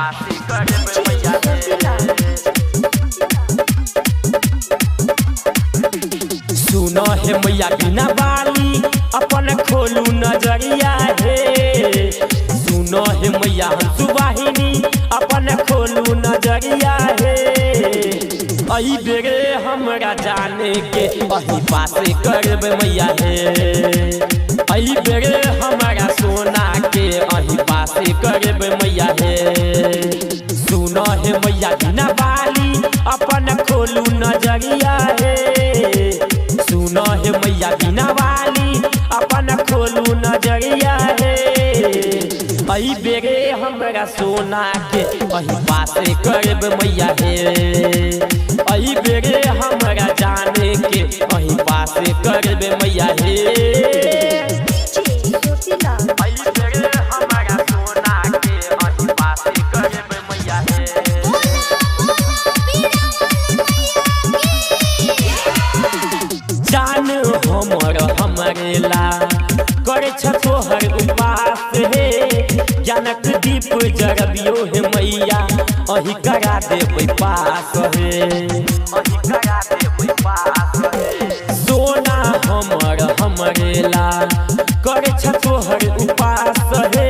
पासी करबे मैया सुनो हे मैया बिना बाली अपन खोलू नजरिया हे सुनो हे मैया सुवाहिनी अपन खोलू नजरिया हे अही बेरे हमरा जाने के अही पासे करबे मैया हे अही बेरे हमरा सोना के अही पासे करबे मैया हे सुनो हे मैया बिना बाली अपन खोलू नजरिया हे सुनो हे मैया बिना वाली अपन खोलू नजरिया हे अही बेरे हमरा सोना के अही पासे करबे मैया हे अही बेरे हमरा जाने के अही पासे करबे मैया हे अही बेरे हमरा सोना के अही पासे करबे मैया हे जान हमर हमरे ला करे छ तोहर उपास हे जनक दीप जरबियो हे मैया अही करा देबै पास हे अही करा देबै पास हे सोना हमर हमरे ला करे छ तोहर उपास हे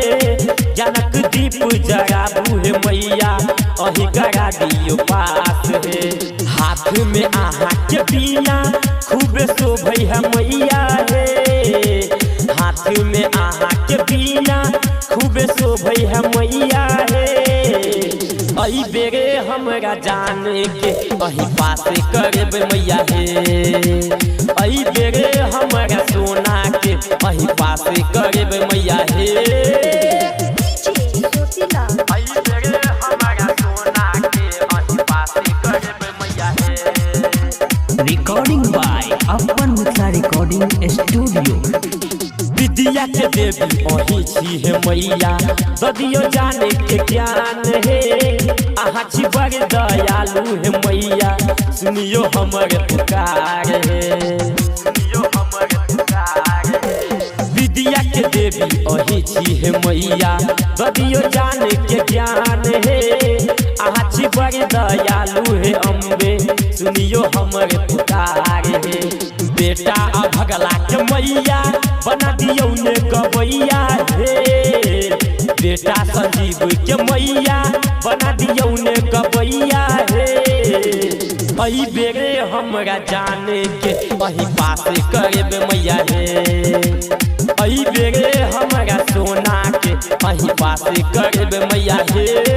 जनक दीप जराबू हे मैया अही करा दियो पास हे हाथ में आहा के बिना खूब शोभै है मैया हे हाथ में आहा के बिना खूब शोभै है मैया हे अही बेरे हमरा जाने के अही पासे करबे मैया हे अही बेरे हमरा सोना के अही पासे करबे मैया हे अही बेरे हमरा सोना के अही पासे करबे मैया हे रिकॉर्डिंग बाय अपन मिथिला रिकॉर्डिंग स्टूडियो विद्या के देवी अही छी हे मैया ददियो जाने के ज्ञान हे आहा छी बड़ दयालु हे मैया सुनियो हमर पुकार हे सुनियो हमर पुकार हे विद्या के देवी अही छी हे मैया ददियो जाने के ज्ञान हे आहा छी बड़ दयालु हे अम्बे सुनियो हमर पुकार हे बेटा अभगला के मैया बना दियो ने गवैया हे बेटा संजीव के मैया बना दियो ने गवैया हे अही बेरे हमरा जाने के अही पासे करबे मैया हे अही बेरे हमरा सोना के अही पासे करबे मैया हे